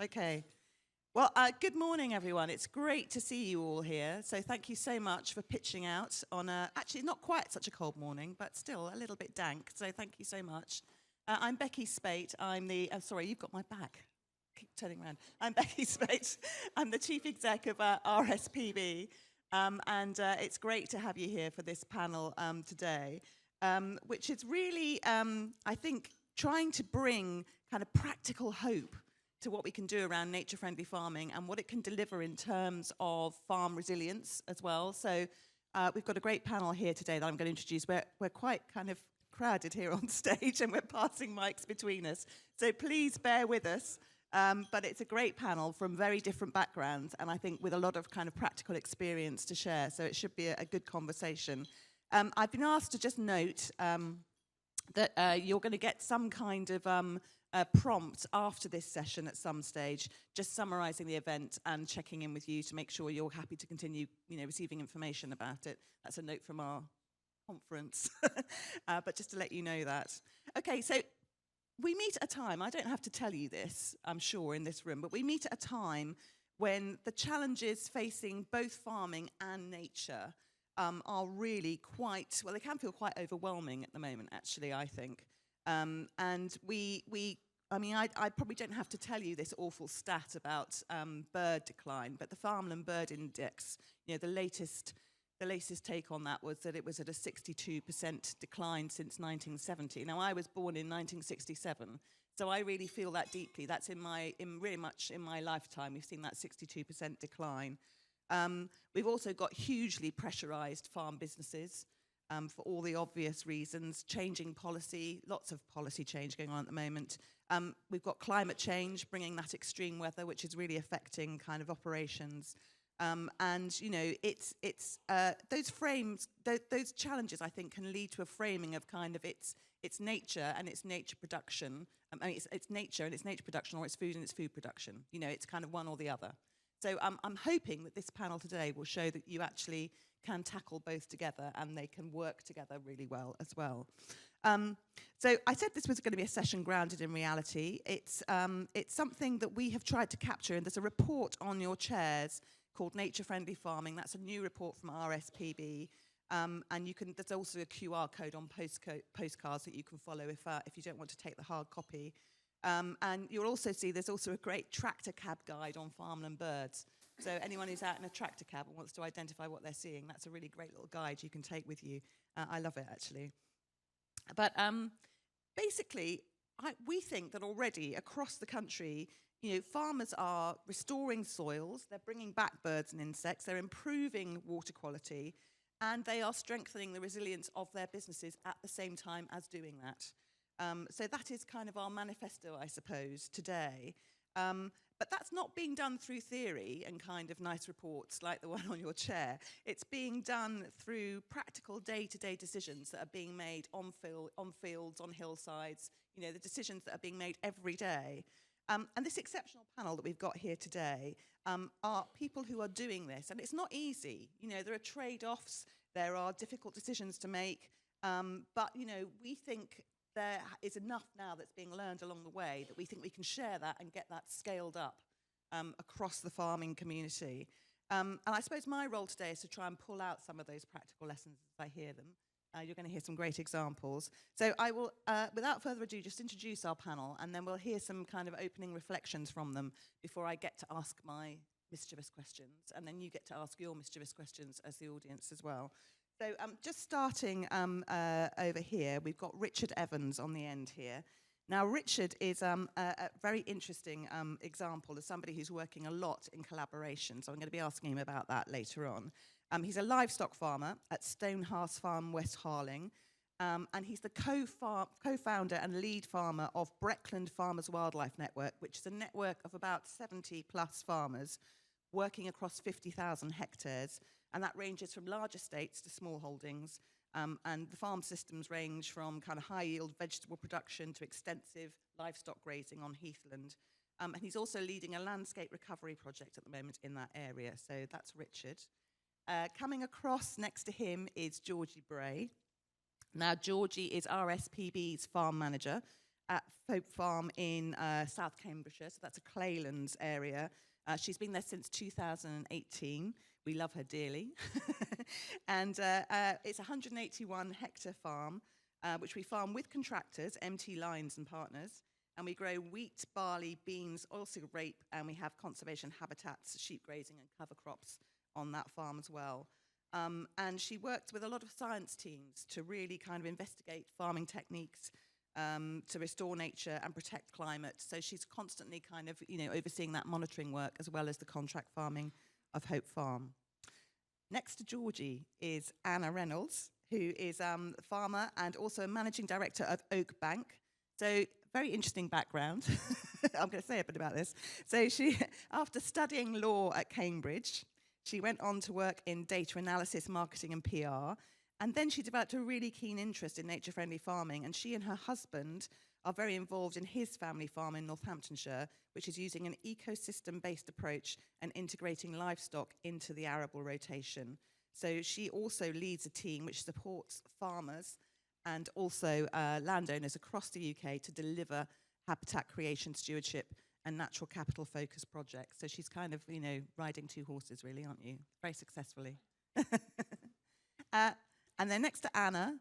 Okay. Well, good morning, everyone. It's great to see you all here. So thank you so much for pitching out on actually not quite such a cold morning, but still a little bit dank. So thank you so much. I'm Beccy Speight. I'm the, sorry, you've got my back. Keep turning around. I'm Beccy Speight. I'm the Chief Exec of RSPB. And it's great to have you here for this panel today, which is really, I think, trying to bring kind of practical hope to what we can do around nature-friendly farming and what it can deliver in terms of farm resilience as well. So we've got a great panel here today that I'm going to introduce. We're quite kind of crowded here on stage and we're passing mics between us. So please bear with us. But it's a great panel from very different backgrounds and I think with a lot of kind of practical experience to share. So it should be a good conversation. I've been asked to just note that you're going to get some kind of prompt after this session at some stage, just summarising the event and checking in with you to make sure you're happy to continue, receiving information about it. That's a note from our conference, but just to let you know that. Okay, so we meet at a time, I don't have to tell you this, I'm sure, in this room, but we meet at a time when the challenges facing both farming and nature are really quite, well, they can feel quite overwhelming at the moment, actually, I think. And I probably don't have to tell you this awful stat about bird decline, but the Farmland Bird Index, the latest take on that was that it was at a 62% decline since 1970. Now, I was born in 1967, so I really feel that deeply. That's really much in my lifetime. We've seen that 62% decline. We've also got hugely pressurised farm businesses for all the obvious reasons, changing policy, lots of policy change going on at the moment. We've got climate change, bringing that extreme weather, which is really affecting kind of operations. It's those frames, those challenges, I think, can lead to a framing of kind of its nature and its nature production. It's nature and its nature production, or it's food and its food production. It's kind of one or the other. So I'm hoping that this panel today will show that you actually can tackle both together and they can work together really well as well. So I said this was going to be a session grounded in reality. It's something that we have tried to capture, and there's a report on your chairs called Nature Friendly Farming. That's a new report from RSPB. And there's also a QR code on postcards that you can follow if you don't want to take the hard copy. And you'll also see there's also a great tractor cab guide on farmland birds. So anyone who's out in a tractor cab and wants to identify what they're seeing, that's a really great little guide you can take with you. I love it, actually. But basically, we think that already across the country, farmers are restoring soils, they're bringing back birds and insects, they're improving water quality, and they are strengthening the resilience of their businesses at the same time as doing that. So that is kind of our manifesto, I suppose, today. But that's not being done through theory and kind of nice reports like the one on your chair. It's being done through practical day-to-day decisions that are being made on fields, on hillsides, the decisions that are being made every day. And this exceptional panel that we've got here today are people who are doing this. And it's not easy. There are trade-offs, there are difficult decisions to make. But, we think there is enough now that's being learned along the way that we think we can share that and get that scaled up across the farming community. And I suppose my role today is to try and pull out some of those practical lessons as I hear them. You're going to hear some great examples. So I will, without further ado, just introduce our panel, and then we'll hear some kind of opening reflections from them before I get to ask my mischievous questions, and then you get to ask your mischievous questions as the audience as well. So just starting over here, we've got Richard Evans on the end here. Now, Richard is a very interesting example of somebody who's working a lot in collaboration, so I'm going to be asking him about that later on. He's a livestock farmer at Stonehouse Farm, West Harling, and he's the co-founder and lead farmer of Breckland Farmers Wildlife Network, which is a network of about 70 plus farmers working across 50,000 hectares. And that ranges from large estates to small holdings. And the farm systems range from kind of high-yield vegetable production to extensive livestock grazing on heathland. And he's also leading a landscape recovery project at the moment in that area. So that's Richard. Coming across next to him is Georgie Bray. Now, Georgie is RSPB's farm manager. at Hope Farm in South Cambridgeshire, so that's a Claylands area. She's been there since 2018. We love her dearly. And it's a 181 hectare farm, which we farm with contractors, MT Lines and partners. And we grow wheat, barley, beans, oilseed rape, and we have conservation habitats, sheep grazing and cover crops on that farm as well. And she worked with a lot of science teams to really kind of investigate farming techniques to restore nature and protect climate. So she's constantly kind of, overseeing that monitoring work as well as the contract farming of Hope Farm. Next to Georgie is Anna Reynolds, who is a farmer and also a managing director of Oak Bank. So very interesting background. I'm going to say a bit about this. So she, after studying law at Cambridge, she went on to work in data analysis, marketing and PR. And then she developed a really keen interest in nature-friendly farming. And she and her husband are very involved in his family farm in Northamptonshire, which is using an ecosystem-based approach and integrating livestock into the arable rotation. So she also leads a team which supports farmers and also landowners across the UK to deliver habitat creation, stewardship, and natural capital focused projects. So she's kind of, riding two horses, really, aren't you? Very successfully. And then next to Anna,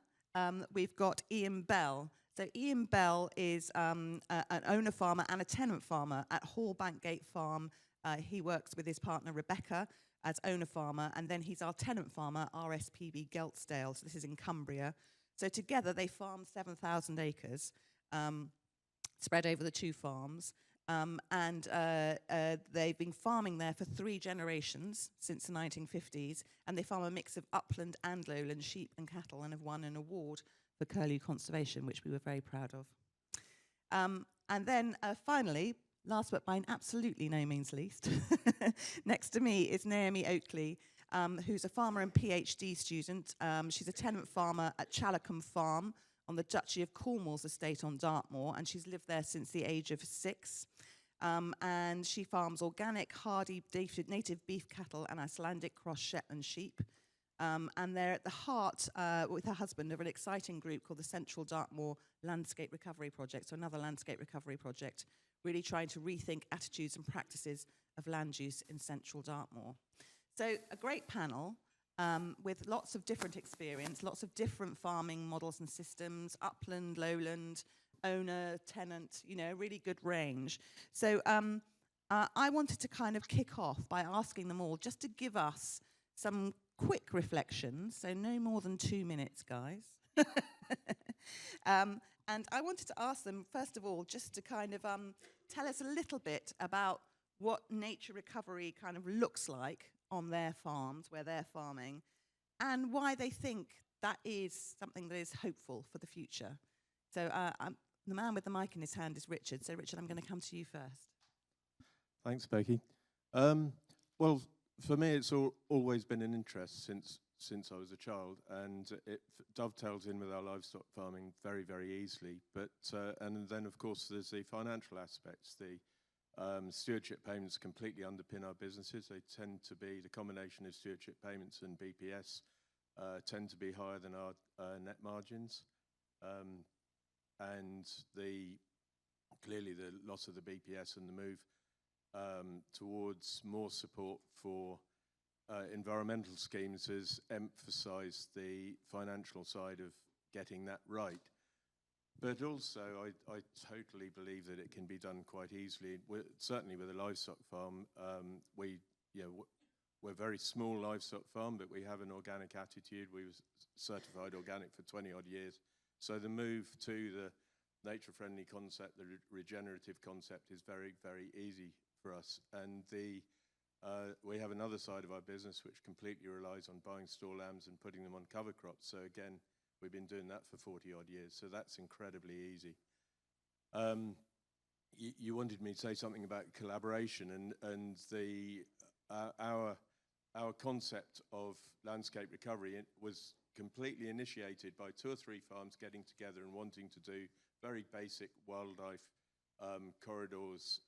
we've got Ian Bell. So Ian Bell is an owner farmer and a tenant farmer at Hall Bankgate Farm. He works with his partner Rebecca as owner farmer, and then he's our tenant farmer, RSPB Geltsdale. So this is in Cumbria. So together they farm 7,000 acres, spread over the two farms. And they've been farming there for 3 generations since the 1950s, and they farm a mix of upland and lowland sheep and cattle, and have won an award for curlew conservation, which we were very proud of. And then finally, last but by absolutely no means least, next to me is Naomi Oakley, who's a farmer and PhD student. She's a tenant farmer at Chalacombe Farm on the Duchy of Cornwall's estate on Dartmoor, and she's lived there since the age of 6. And she farms organic, hardy, native beef cattle and Icelandic cross Shetland sheep. And they're at the heart, with her husband, of an exciting group called the Central Dartmoor Landscape Recovery Project, so another landscape recovery project, really trying to rethink attitudes and practices of land use in Central Dartmoor. So a great panel. With lots of different experience, lots of different farming models and systems, upland, lowland, owner, tenant, a really good range. So I wanted to kind of kick off by asking them all just to give us some quick reflections, so no more than 2 minutes, guys. And I wanted to ask them, first of all, just to kind of tell us a little bit about what nature recovery kind of looks like on their farms where they're farming, and why they think that is something that is hopeful for the future. So the man with the mic in his hand is Richard. So Richard, I'm going to come to you first. Thanks, Beccy. Well, for me, it's always been an interest since I was a child, and it dovetails in with our livestock farming very, very easily. But and then, of course, there's the financial aspects. The stewardship payments completely underpin our businesses. They tend to be, the combination of stewardship payments and BPS tend to be higher than our net margins. And clearly the loss of the BPS and the move towards more support for environmental schemes has emphasised the financial side of getting that right. But also, I totally believe that it can be done quite easily. Certainly with a livestock farm, we're a very small livestock farm, but we have an organic attitude. We were certified organic for 20-odd years. So the move to the nature-friendly concept, the regenerative concept, is very, very easy for us. And we have another side of our business which completely relies on buying store lambs and putting them on cover crops. So again, we've been doing that for 40-odd years, so that's incredibly easy. You wanted me to say something about collaboration, and our concept of landscape recovery was completely initiated by 2 or 3 farms getting together and wanting to do very basic wildlife corridors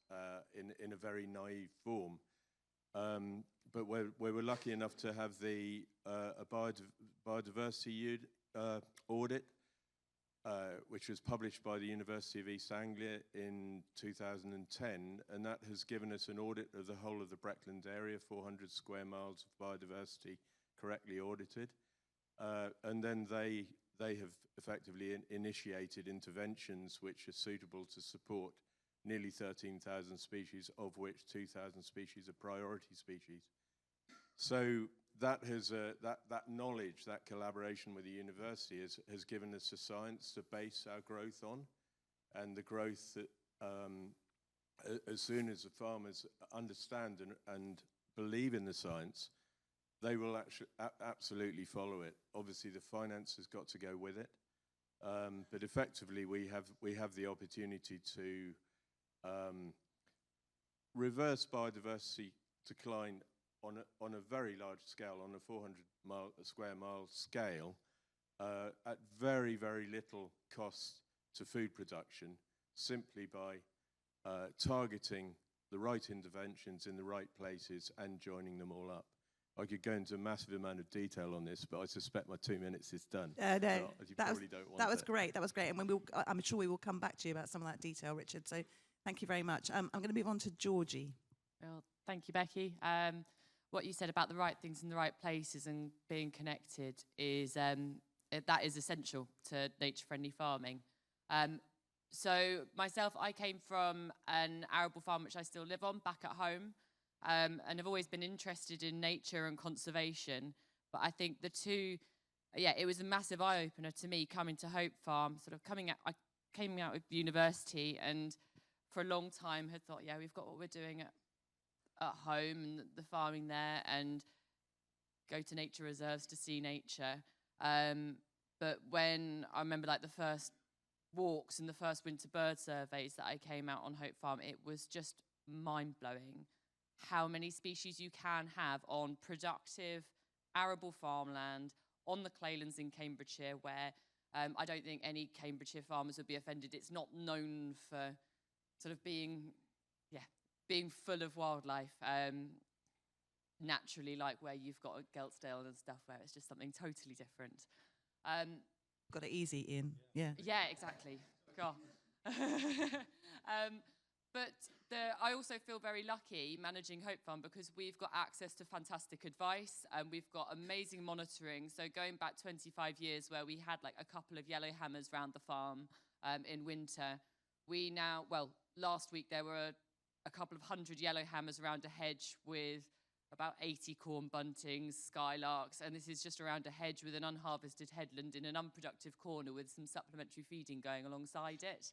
in a very naive form. But we were lucky enough to have a biodiversity audit which was published by the University of East Anglia in 2010, and that has given us an audit of the whole of the Breckland area, 400 square miles of biodiversity correctly audited. And then they have effectively initiated interventions which are suitable to support nearly 13,000 species, of which 2,000 species are priority species. So that has that knowledge, that collaboration with the university has given us the science to base our growth on, and the growth that as soon as the farmers understand and believe in the science, they will actually absolutely follow it. Obviously, the finance has got to go with it, but effectively we have the opportunity to reverse biodiversity decline on a very large scale, on a 400 square mile scale, at very, very little cost to food production, simply by targeting the right interventions in the right places and joining them all up. I could go into a massive amount of detail on this, but I suspect my 2 minutes is done. No, that was great. That was great. And I'm sure we will come back to you about some of that detail, Richard. So thank you very much. I'm going to move on to Georgie. Well, thank you, Becky. What you said about the right things in the right places and being connected is that is essential to nature-friendly farming. So myself, I came from an arable farm, which I still live on, back at home. And I've always been interested in nature and conservation. But I think the two, it was a massive eye-opener to me coming to Hope Farm, I came out of university and for a long time had thought, we've got what we're doing at home and the farming there, and go to nature reserves to see nature. But when I remember the first walks and the first winter bird surveys that I came out on Hope Farm, it was just mind-blowing how many species you can have on productive arable farmland on the Claylands in Cambridgeshire, where I don't think any Cambridgeshire farmers would be offended. It's not known for sort of being full of wildlife, naturally, like where you've got a Geltsdale and stuff, where it's just something totally different. Got it easy, Ian. Yeah. Yeah, exactly. God. But I also feel very lucky managing Hope Farm because we've got access to fantastic advice and we've got amazing monitoring. So going back 25 years where we had a couple of yellowhammers around the farm in winter, last week there were a couple of 100 yellowhammers around a hedge with about 80 corn buntings, skylarks, and this is just around a hedge with an unharvested headland in an unproductive corner with some supplementary feeding going alongside it.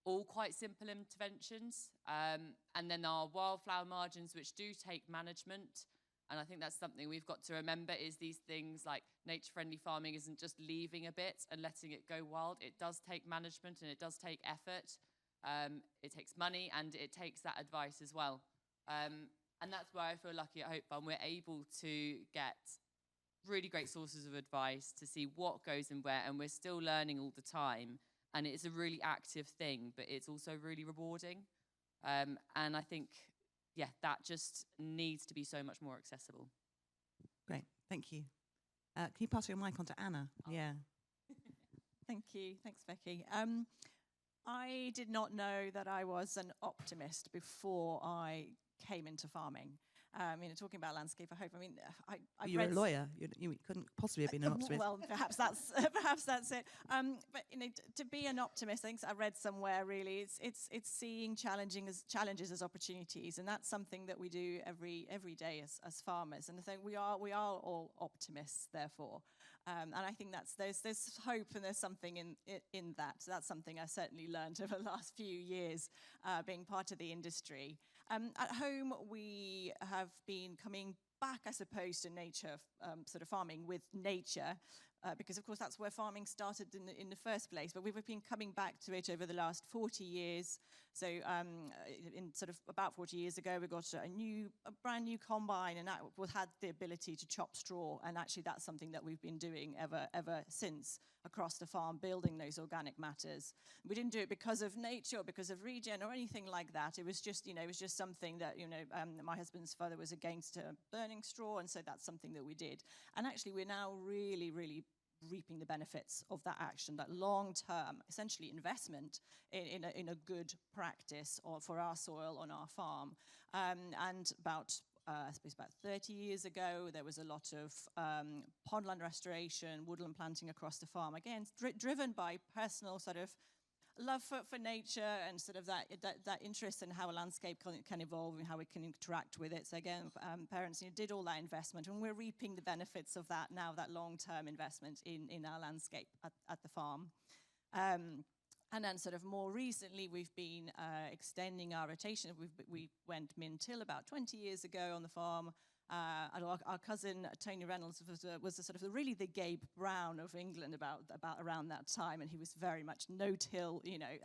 All quite simple interventions. And then our wildflower margins, which do take management. And I think that's something we've got to remember, is these things like nature-friendly farming isn't just leaving a bit and letting it go wild. It does take management and it does take effort. It takes money and it takes that advice as well. And that's why I feel lucky at Hope Farm. We're able to get really great sources of advice to see what goes in where, and we're still learning all the time. And it's a really active thing, but it's also really rewarding. And I think, that just needs to be so much more accessible. Great, thank you. Can you pass your mic on to Anna? Oh. Yeah. Thank you. Thanks, Becky. I did not know that I was an optimist before I came into farming. Talking about landscape, I hope. You're a lawyer. You couldn't possibly have been an optimist. Well, perhaps that's it. But to be an optimist, I think I read somewhere really, it's seeing challenges as opportunities, and that's something that we do every day as farmers. And I think we are all optimists, therefore. And I think there's hope and there's something in that. So that's something I certainly learned over the last few years, being part of the industry. At home, we have been coming back, I suppose, to nature, sort of farming with nature, because, of course, that's where farming started in the first place. But we've been coming back to it over the last 40 years. So in sort of about 40 years ago, we got a brand new combine, and that had the ability to chop straw. And actually, that's something that we've been doing ever since across the farm, building those organic matters. We didn't do it because of nature or because of regen or anything like that. It was just, something that, my husband's father was against burning straw, and so that's something that we did. And actually, we're now really, really reaping the benefits of that action, that long-term, essentially investment in a good practice for our soil on our farm. And I suppose about 30 years ago, there was a lot of pondland restoration, woodland planting across the farm. Again, driven by personal sort of love for nature and sort of that interest in how a landscape can evolve and how we can interact with it. So again, parents did all that investment, and we're reaping the benefits of that now, that long-term investment in our landscape at the farm. And then sort of more recently, we've been extending our rotation. We went min-till about 20 years ago on the farm. And our cousin, Tony Reynolds, was really the Gabe Brown of England about around that time. And he was very much no-till,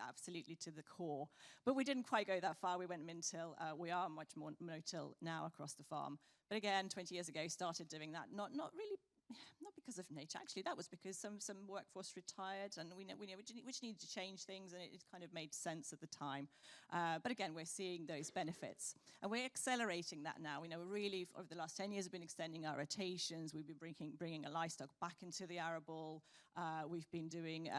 absolutely to the core. But we didn't quite go that far. We went min-till. We are much more no-till now across the farm. But again, 20 years ago, started doing that. Not because of nature, actually. That was because some workforce retired, and we know which needed to change things, and it kind of made sense at the time. But again, we're seeing those benefits, and we're accelerating that now. We're really, over the last 10 years, we've been extending our rotations. We've been bringing a livestock back into the arable. We've been doing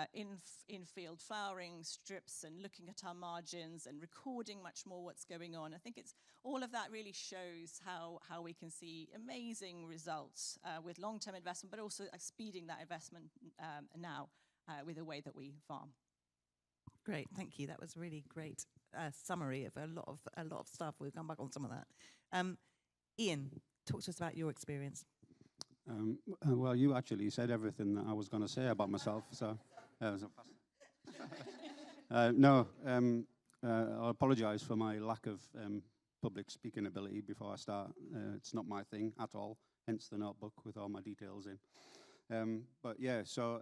in-field flowering strips and looking at our margins and recording much more what's going on. I think it's all of that really shows how we can see amazing results with long-term investment, but also speeding that investment now with the way that we farm. Great, thank you. That was a really great summary of a lot of stuff. We'll come back on some of that. Ian, talk to us about your experience. Well, you actually said everything that I was going to say about myself, so no. I'll apologise for my lack of public speaking ability before I start. It's not my thing at all, hence the notebook with all my details in. But yeah, so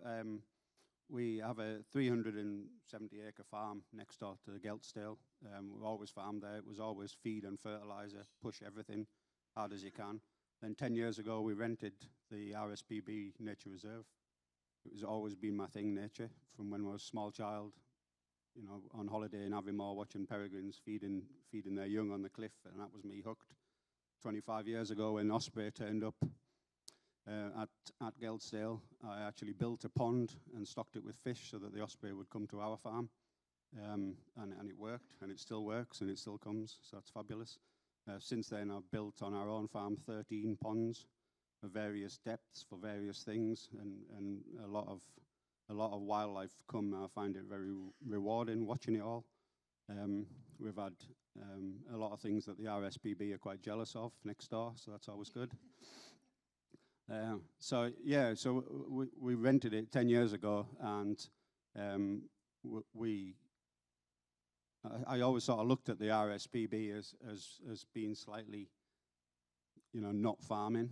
we have a 370-acre farm next door to the Geltstale. We've always farmed there. It was always feed and fertiliser, push everything hard as you can. Then 10 years ago, we rented the RSPB Nature Reserve. It was always been my thing, nature, from when I was a small child, on holiday in Aviemore, watching peregrines feeding their young on the cliff, and that was me hooked. 25 years ago, when Osprey turned up at Geltstale, I actually built a pond and stocked it with fish so that the Osprey would come to our farm. And it worked, and it still works, and it still comes, so that's fabulous. Since then, I've built on our own farm 13 ponds of various depths for various things, and a lot of wildlife come. I find it very rewarding watching it all. We've had a lot of things that the RSPB are quite jealous of next door, so that's always good. So we rented it 10 years ago, and I always sort of looked at the RSPB as being slightly, not farming.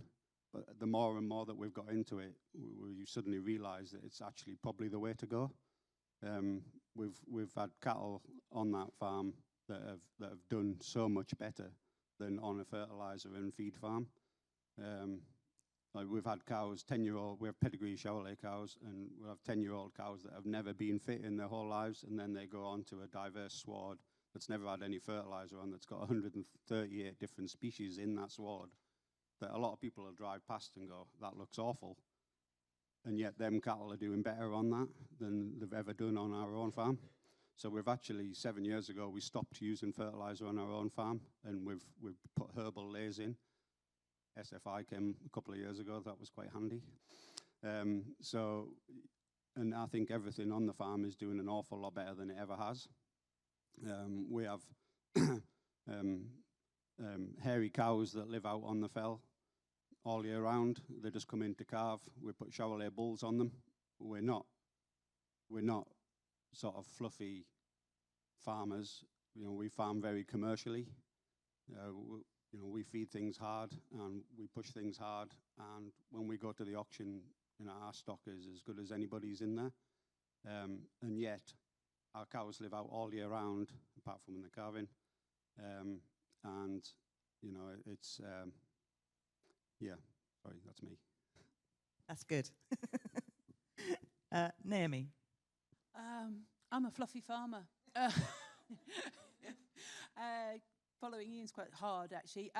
But the more and more that we've got into it, we suddenly realise that it's actually probably the way to go. We've had cattle on that farm that have done so much better than on a fertiliser and feed farm. Like we've had cows, 10-year-old, we have pedigree Chevrolet cows, and we have 10-year-old cows that have never been fit in their whole lives, and then they go on to a diverse sward that's never had any fertiliser on, that's got 138 different species in that sward, that a lot of people will drive past and go, that looks awful. And yet them cattle are doing better on that than they've ever done on our own farm. So we've actually, 7 years ago, we stopped using fertiliser on our own farm, and we've put herbal layers in. SFI came a couple of years ago. That was quite handy. And I think everything on the farm is doing an awful lot better than it ever has. We have hairy cows that live out on the fell all year round. They just come in to calve. We put Chevrolet bulls on them. We're not sort of fluffy farmers. We farm very commercially. We feed things hard and we push things hard, and when we go to the auction, our stock is as good as anybody's in there. And yet, our cows live out all year round, apart from when they're calving. And it's sorry, that's me. That's good. Naomi. I'm a fluffy farmer. Following Ian's quite hard, actually.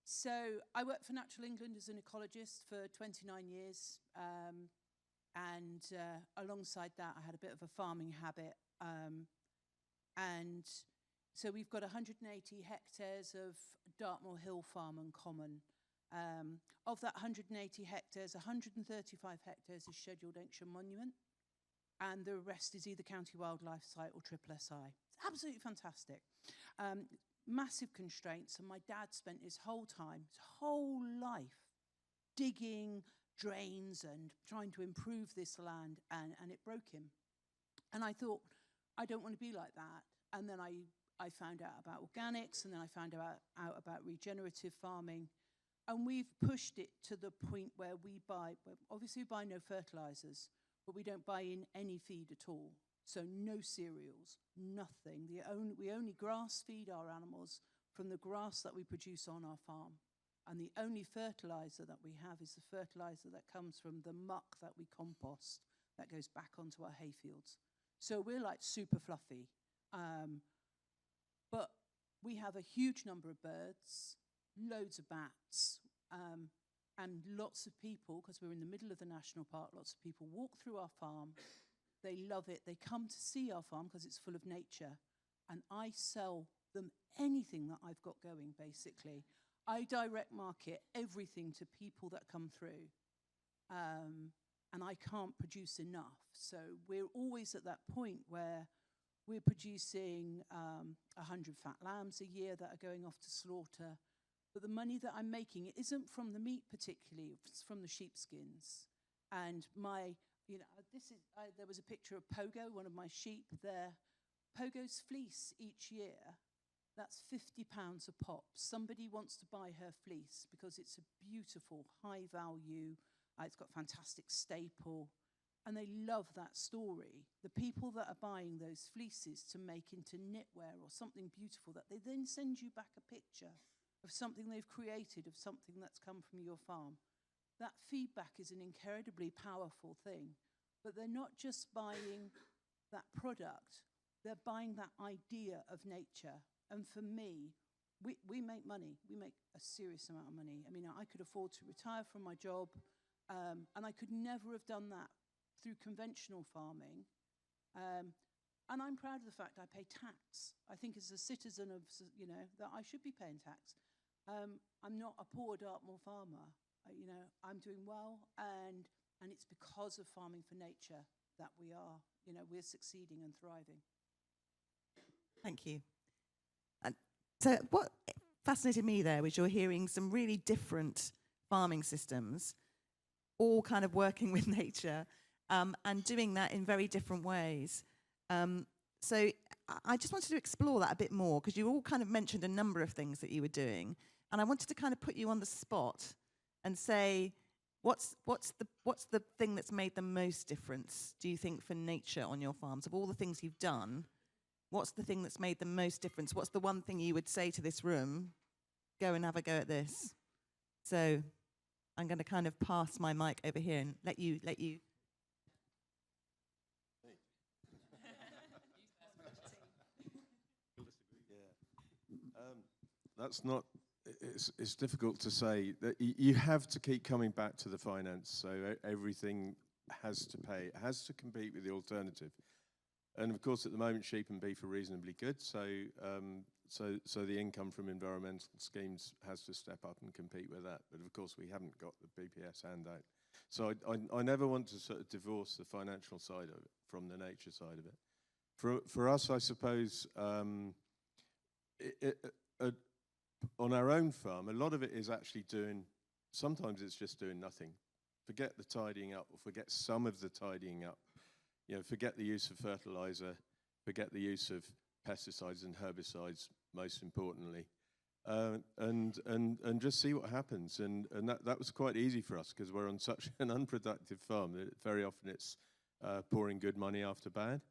So I worked for Natural England as an ecologist for 29 years. And alongside that, I had a bit of a farming habit. And so we've got 180 hectares of Dartmoor Hill Farm and Common. Of that 180 hectares, 135 hectares is Scheduled Ancient Monument, and the rest is either County Wildlife Site or Triple SI. It's absolutely fantastic. Massive constraints, and my dad spent his whole life, digging drains and trying to improve this land, and it broke him. And I thought, I don't want to be like that. And then I found out about organics, and then I found out about regenerative farming. And we've pushed it to the point where obviously we buy no fertilizers, but we don't buy in any feed at all. So no cereals, nothing. We only grass feed our animals from the grass that we produce on our farm. And the only fertilizer that we have is the fertilizer that comes from the muck that we compost that goes back onto our hayfields. So we're like super fluffy. But we have a huge number of birds, loads of bats, and lots of people, because we're in the middle of the national park, lots of people walk through our farm. They love it. They come to see our farm because it's full of nature. And I sell them anything that I've got going, basically. I direct market everything to people that come through. And I can't produce enough. So we're always at that point where we're producing 100 fat lambs a year that are going off to slaughter. But the money that I'm making, it isn't from the meat particularly, it's from the sheepskins. And there was a picture of Pogo, one of my sheep there. Pogo's fleece each year, that's £50 a pop. Somebody wants to buy her fleece because it's a beautiful, high value, it's got fantastic staple, and they love that story. The people that are buying those fleeces to make into knitwear or something beautiful, that they then send you back a picture of something they've created, of something that's come from your farm. That feedback is an incredibly powerful thing. But they're not just buying that product, they're buying that idea of nature. And for me, we make money. We make a serious amount of money. I mean, I could afford to retire from my job, and I could never have done that through conventional farming. And I'm proud of the fact I pay tax. I think as a citizen of, that I should be paying tax. I'm not a poor Dartmoor farmer. I'm doing well, and it's because of farming for nature that we're succeeding and thriving. Thank you. And so what fascinated me there was you're hearing some really different farming systems, all kind of working with nature, and doing that in very different ways. So I just wanted to explore that a bit more, because you all kind of mentioned a number of things that you were doing, and I wanted to kind of put you on the spot and say, what's the thing that's made the most difference, do you think, for nature on your farms? Of all the things you've done, what's the thing that's made the most difference? What's the one thing you would say to this room? Go and have a go at this. So I'm going to kind of pass my mic over here and let you. That's not. It's difficult to say. That you have to keep coming back to the finance. So everything has to pay. It has to compete with the alternative. And of course, at the moment, sheep and beef are reasonably good. So the income from environmental schemes has to step up and compete with that. But of course, we haven't got the BPS handout. So I never want to sort of divorce the financial side of it from the nature side of it. For us, I suppose, on our own farm, a lot of it is actually doing, sometimes it's just doing nothing. Forget the tidying up, or forget some of the tidying up. Forget the use of fertilizer, forget the use of pesticides and herbicides, most importantly, and just see what happens. And that was quite easy for us, because we're on such an unproductive farm that very often it's pouring good money after bad.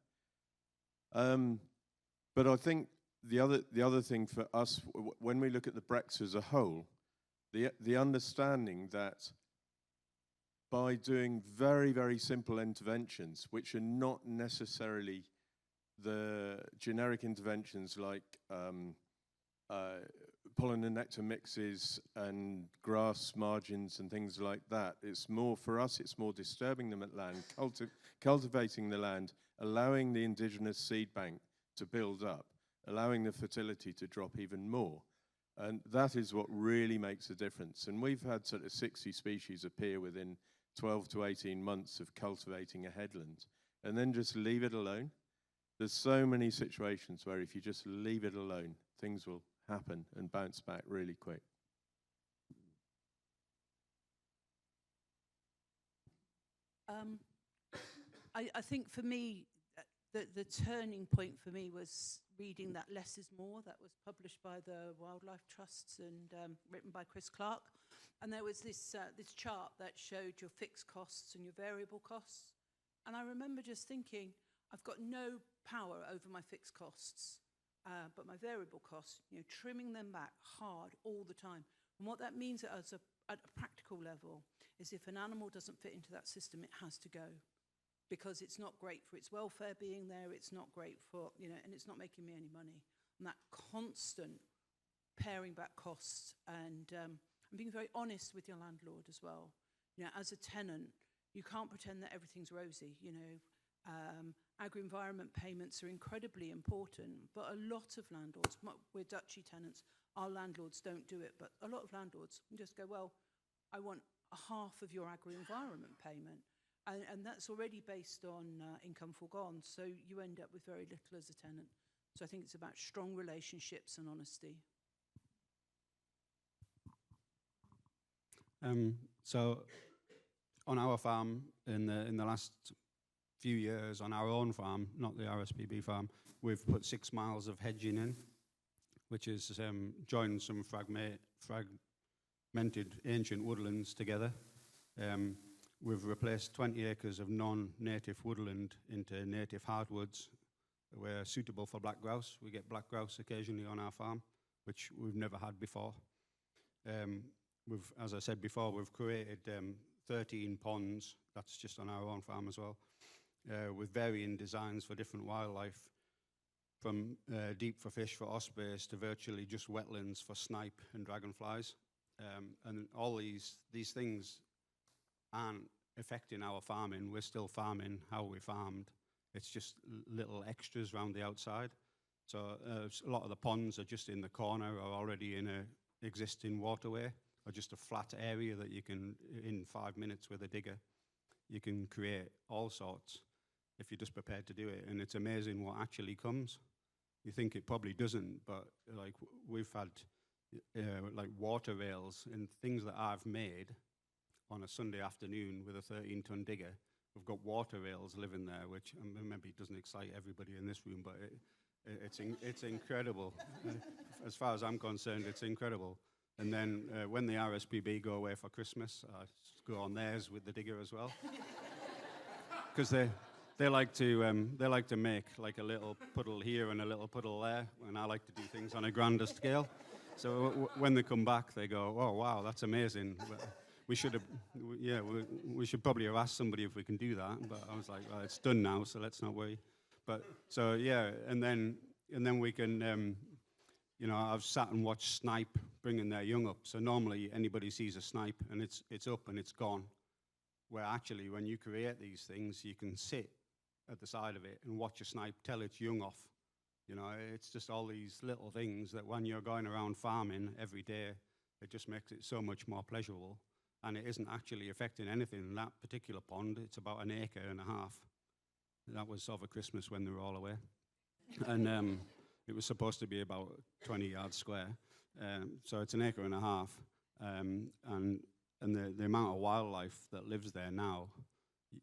But I think the other thing for us, when we look at the Beccy as a whole, the understanding that by doing very, very simple interventions, which are not necessarily the generic interventions like pollen and nectar mixes and grass margins and things like that. It's more, for us, it's more disturbing the land, cultivating the land, allowing the indigenous seed bank to build up, allowing the fertility to drop even more. And that is what really makes a difference. And we've had sort of 60 species appear within 12 to 18 months of cultivating a headland, and then just leave it alone. There's so many situations where if you just leave it alone, things will happen and bounce back really quick. I think for me, the turning point for me was reading that Less is More that was published by the Wildlife Trusts and written by Chris Clark. And there was this chart that showed your fixed costs and your variable costs. And I remember just thinking, I've got no power over my fixed costs, but my variable costs, trimming them back hard all the time. And what that means at a practical level is if an animal doesn't fit into that system, it has to go. Because it's not great for its welfare being there, it's not great for, and it's not making me any money. And that constant paring back costs and being very honest with your landlord as well. As a tenant, you can't pretend that everything's rosy, Agri-environment payments are incredibly important, but a lot of landlords, we're Dutchy tenants, our landlords don't do it, but a lot of landlords just go, well, I want a half of your agri-environment payment. And that's already based on income foregone, so you end up with very little as a tenant. So I think it's about strong relationships and honesty. So on our farm, in the last few years, on our own farm, not the RSPB farm, we've put 6 miles of hedging in, which is joined some fragmented ancient woodlands together. We've replaced 20 acres of non-native woodland into native hardwoods. We're suitable for black grouse. We get black grouse occasionally on our farm, which we've never had before. As I said before, we've created 13 ponds, that's just on our own farm as well, with varying designs for different wildlife, from deep for fish for ospreys to virtually just wetlands for snipe and dragonflies. And all these things aren't affecting our farming. We're still farming how we farmed. It's just little extras around the outside. So a lot of the ponds are just in the corner or already in an existing waterway, or just a flat area that you can, in 5 minutes with a digger, you can create all sorts if you're just prepared to do it. And it's amazing what actually comes. You think it probably doesn't, but like we've had like water rails and things that I've made on a Sunday afternoon with a 13-ton digger. We've got water rails living there, which maybe doesn't excite everybody in this room, but it's incredible. As far as I'm concerned, it's incredible. And then when the RSPB go away for Christmas, I go on theirs with the digger as well, because they like to make like a little puddle here and a little puddle there, and I like to do things on a grander scale. So when they come back, they go, "Oh wow, that's amazing." We should probably have asked somebody if we can do that, but I was like, well, it's done now, so let's not worry. But so yeah, and then we can, I've sat and watched snipe bringing their young up. So normally anybody sees a snipe and it's up and it's gone. Where actually, when you create these things, you can sit at the side of it and watch a snipe tell its young off. It's just all these little things that when you're going around farming every day, it just makes it so much more pleasurable. And it isn't actually affecting anything in that particular pond. It's about 1.5 acres. That was over Christmas when they were all away. And it was supposed to be about 20 yards square. So it's 1.5 acres. And the amount of wildlife that lives there now,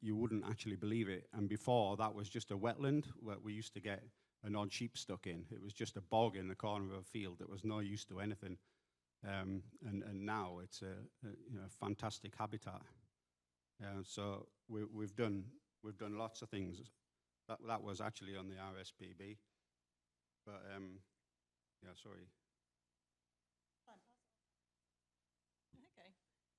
you wouldn't actually believe it. And before, that was just a wetland where we used to get an odd sheep stuck in. It was just a bog in the corner of a field that was no use to anything. And now it's a fantastic habitat. So we've done lots of things. That was actually on the RSPB. But sorry. Okay,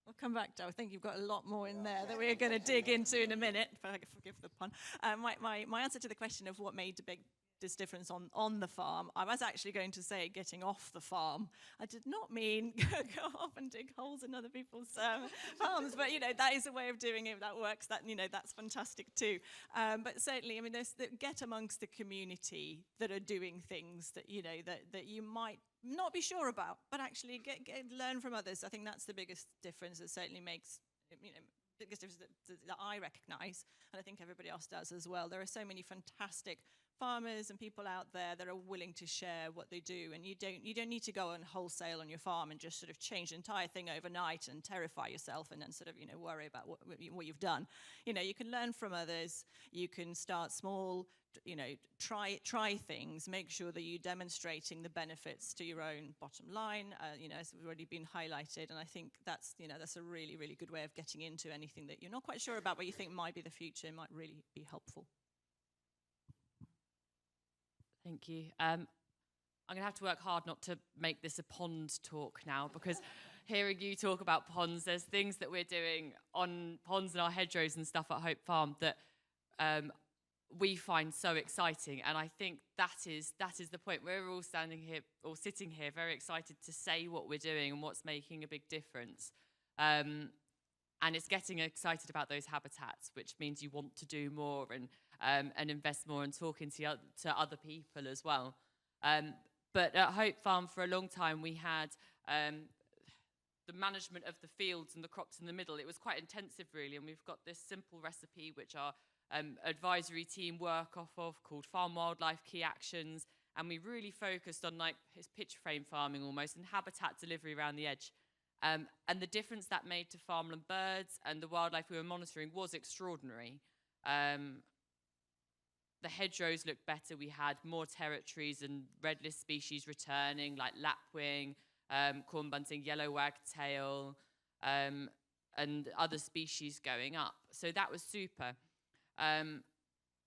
we'll come back to. I think you've got a lot more in there that we're going to dig into in a minute. Forgive the pun. My answer to the question of what made a big this difference on the farm. I was actually going to say getting off the farm. I did not mean go off and dig holes in other people's farms, but that is a way of doing it that works. That's fantastic too. But certainly, I mean, get amongst the community that are doing things that that you might not be sure about, but actually learn from others. I think that's the biggest difference. That certainly makes biggest difference that I recognise, and I think everybody else does as well. There are so many fantastic farmers and people out there that are willing to share what they do, and you don't need to go and wholesale on your farm and just sort of change the entire thing overnight and terrify yourself and then sort of worry about what you've done. You can learn from others. You can start small. Try things. Make sure that you're demonstrating the benefits to your own bottom line. As has already been highlighted, and I think that's a really, really good way of getting into anything that you're not quite sure about, but you think might be the future, might really be helpful. Thank you. I'm going to have to work hard not to make this a pond talk now, because hearing you talk about ponds, there's things that we're doing on ponds and our hedgerows and stuff at Hope Farm that we find so exciting, and I think that is the point. We're all standing here or sitting here very excited to say what we're doing and what's making a big difference. And it's getting excited about those habitats, which means you want to do more and invest more and talking to other people as well. But at Hope Farm for a long time we had the management of the fields and the crops in the middle. It was quite intensive really, and we've got this simple recipe which our advisory team work off of called Farm Wildlife Key Actions, and we really focused on his pitch frame farming almost and habitat delivery around the edge. And the difference that made to farmland birds and the wildlife we were monitoring was extraordinary. The hedgerows looked better. We had more territories and red list species returning, like lapwing, corn bunting, yellow wagtail, and other species going up. So that was super.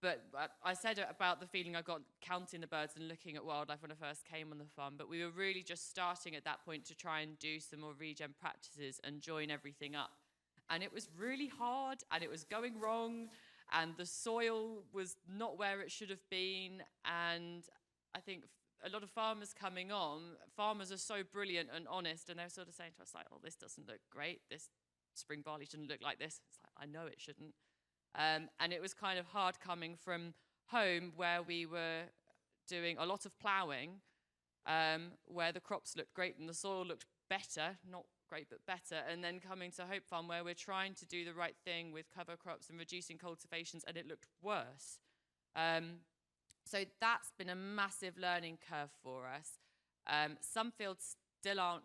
But I said about the feeling I got counting the birds and looking at wildlife when I first came on the farm, but we were really just starting at that point to try and do some more regen practices and join everything up. And it was really hard, and it was going wrong, and the soil was not where it should have been. And I think a lot of farmers coming on, farmers are so brilliant and honest, and they're sort of saying to us like, oh, this doesn't look great. This spring barley shouldn't look like this. It's like, I know it shouldn't. And it was kind of hard coming from home where we were doing a lot of ploughing, where the crops looked great and the soil looked better, not great but better, and then coming to Hope Farm where we're trying to do the right thing with cover crops and reducing cultivations, and it looked worse. So that's been a massive learning curve for us. Some fields still aren't,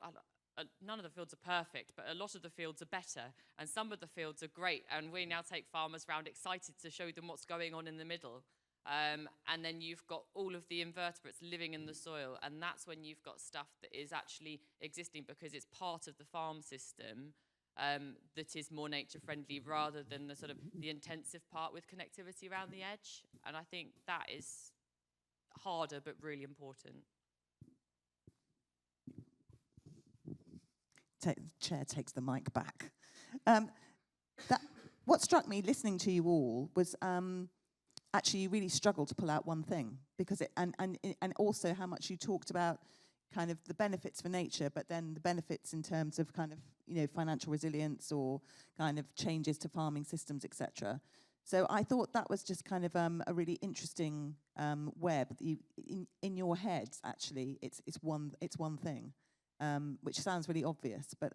none of the fields are perfect, but a lot of the fields are better, and some of the fields are great, and we now take farmers around excited to show them what's going on in the middle. And then you've got all of the invertebrates living in the soil, and that's when you've got stuff that is actually existing because it's part of the farm system that is more nature friendly rather than the sort of the intensive part with connectivity around the edge. And I think that is harder but really important. Chair takes the mic back. What struck me listening to you all was actually you really struggled to pull out one thing, because and also how much you talked about kind of the benefits for nature, but then the benefits in terms of kind of financial resilience or kind of changes to farming systems, etc. So I thought that was just kind of a really interesting web. In your heads, actually, it's one thing. Which sounds really obvious, but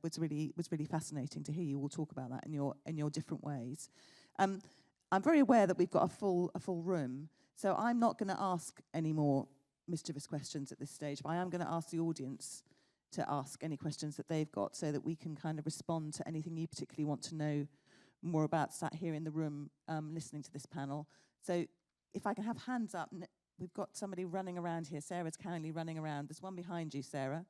was really fascinating to hear you all talk about that in your different ways. I'm very aware that we've got a full room, so I'm not going to ask any more mischievous questions at this stage, but I am going to ask the audience to ask any questions that they've got, so that we can kind of respond to anything you particularly want to know more about, sat here in the room listening to this panel. So if I can have hands up. We've got somebody running around here. Sarah's kindly running around. There's one behind you, Sarah.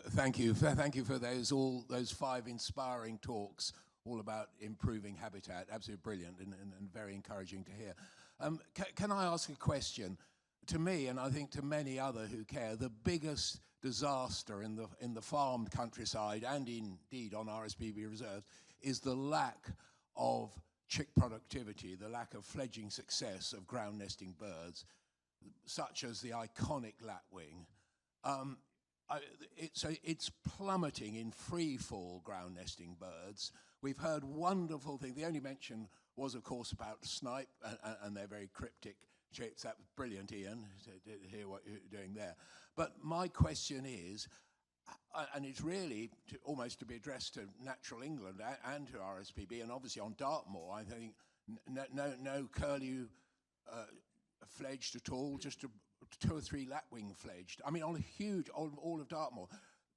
Thank you. Thank you for those 5 inspiring talks, all about improving habitat. Absolutely brilliant and very encouraging to hear. Can I ask a question? To me, and I think to many other who care, the biggest disaster in the farmed countryside and indeed on RSPB reserves is the lack of chick productivity, the lack of fledging success of ground nesting birds, such as the iconic lapwing, it's plummeting in free fall ground nesting birds. We've heard wonderful things. The only mention was, of course, about snipe and their very cryptic chicks. That was brilliant, Ian, to hear what you're doing there. But my question is, and it's really almost to be addressed to Natural England and to RSPB, and obviously on Dartmoor, I think no curlew fledged at all, just 2 or 3 lapwing fledged. I mean, on a huge, all of Dartmoor.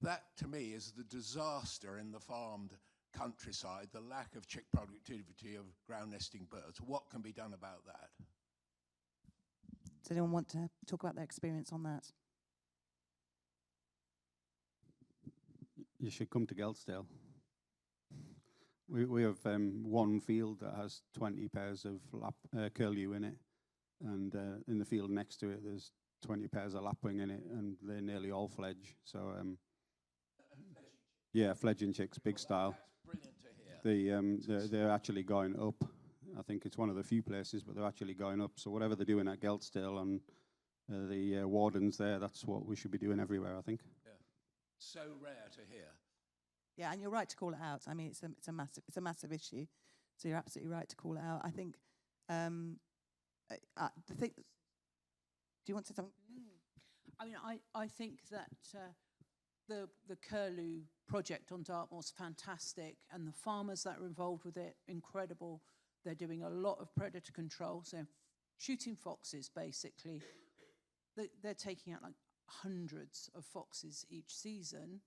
That, to me, is the disaster in the farmed countryside, the lack of chick productivity of ground nesting birds. What can be done about that? Does anyone want to talk about their experience on that? You should come to Geltdale. We have one field that has 20 pairs of curlew in it, and in the field next to it there's 20 pairs of lapwing in it, and they're nearly all fledge. So yeah, fledging chicks, big style. Brilliant to hear. They're actually going up. I think it's one of the few places, but they're actually going up. So whatever they're doing at Geltdale and the wardens there, that's what we should be doing everywhere, I think. Yeah. So rare to hear. Yeah, and you're right to call it out. I mean, it's a massive issue. So you're absolutely right to call it out. I think the thing. Do you want to say something? I mean, I think that the curlew project on Dartmoor's fantastic, and the farmers that are involved with it, incredible. They're doing a lot of predator control, so shooting foxes, basically. They're taking out like hundreds of foxes each season,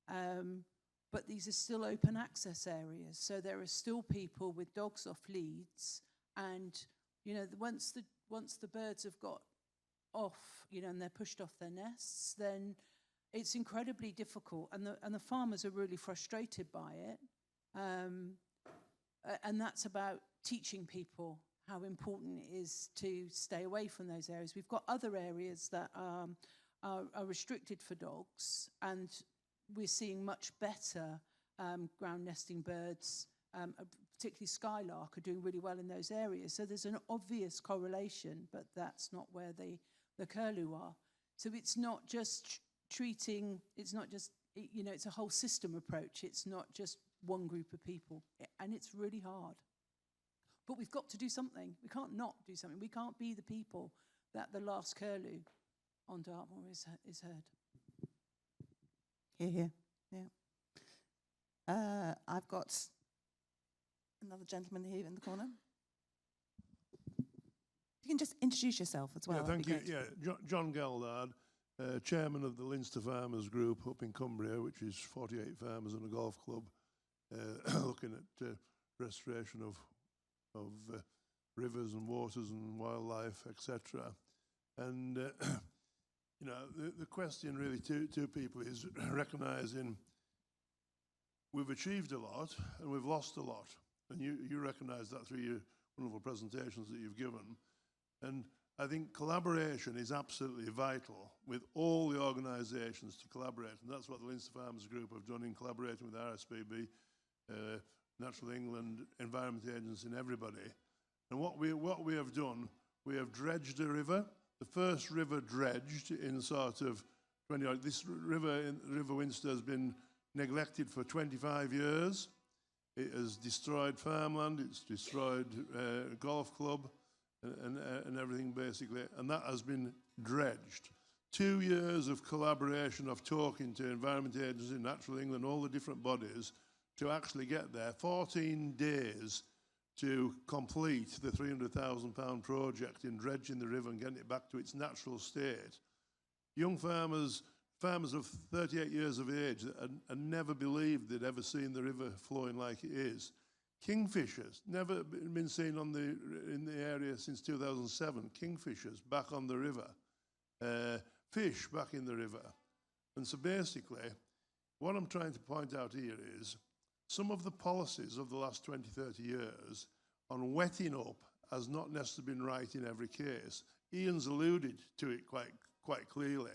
but these are still open access areas, so there are still people with dogs off leads, and you know, once the birds have got off, you know, and they're pushed off their nests, then it's incredibly difficult, and the farmers are really frustrated by it, and that's about teaching people how important it is to stay away from those areas. We've got other areas that are restricted for dogs, and we're seeing much better ground nesting birds, particularly skylark, are doing really well in those areas. So there's an obvious correlation, but that's not where the curlew are. So it's not just treating, it's not just, you know, it's a whole system approach. It's not just one group of people, and it's really hard. But we've got to do something. We can't not do something. We can't be the people that the last curlew on Dartmoor is heard. Here, yeah. I've got another gentleman here in the corner. You can just introduce yourself as well. Yeah, thank you. Yeah, John Geldard, chairman of the Leinster Farmers Group up in Cumbria, which is 48 farmers and a golf club, looking at restoration of rivers and waters and wildlife, etc. And you know, the question really to people is recognising we've achieved a lot and we've lost a lot, and you recognise that through your wonderful presentations that you've given. And I think collaboration is absolutely vital with all the organisations to collaborate, and that's what the Leinster Farmers Group have done in collaborating with RSPB, Natural England, Environment Agency, and everybody. And what we have done, we have dredged a river, the first river dredged in sort of 20. This river, River Winster, has been neglected for 25 years. It has destroyed farmland. It's destroyed a golf club. And everything basically, and that has been dredged. 2 years of collaboration, of talking to Environment Agency, Natural England, all the different bodies to actually get there. 14 days to complete the £300,000 project in dredging the river and getting it back to its natural state. Young farmers of 38 years of age that had never believed they'd ever seen the river flowing like it is. Kingfishers, never been seen in the area since 2007. Kingfishers back on the river. Fish back in the river. And so basically, what I'm trying to point out here is some of the policies of the last 20, 30 years on wetting up has not necessarily been right in every case. Ian's alluded to it quite clearly.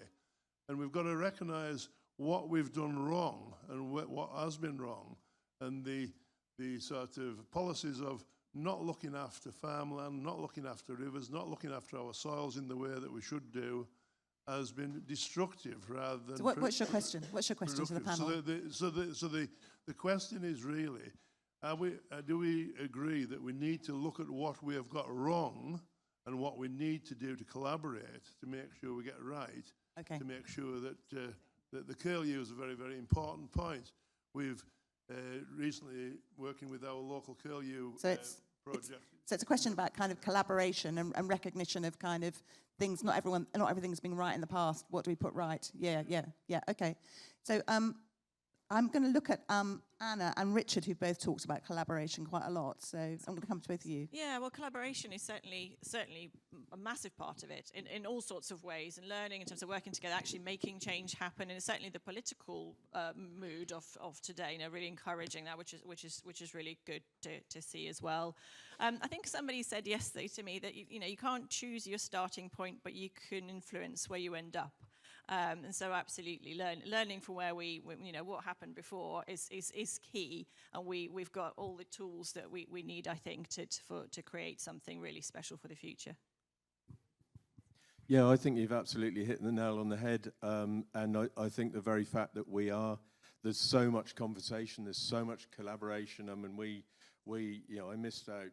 And we've got to recognise what we've done wrong and what has been wrong. And the sort of policies of not looking after farmland, not looking after rivers, not looking after our soils in the way that we should do, has been destructive rather than. So what's your question? What's your question to the panel? So the question is really, do we agree that we need to look at what we have got wrong and what we need to do to collaborate to make sure we get it right? Okay. To make sure that that the curlew is a very, very important point. We've recently working with our local curlew project. So it's a question about kind of collaboration and recognition of kind of things. Not everything's been right in the past. What do we put right? Yeah. Okay. So I'm going to look at Anna and Richard, who both talked about collaboration quite a lot. So I'm going to come to both of you. Yeah, well, collaboration is certainly a massive part of it in all sorts of ways, and learning in terms of working together, actually making change happen, and certainly the political mood of today, really encouraging that, which is really good to see as well. I think somebody said yesterday to me that you can't choose your starting point, but you can influence where you end up. And so absolutely learning from where we what happened before is key, and we've got all the tools that we need, I think, to create something really special for the future. Yeah, I think you've absolutely hit the nail on the head, and I think the very fact that there's so much conversation, there's so much collaboration. I mean, I missed out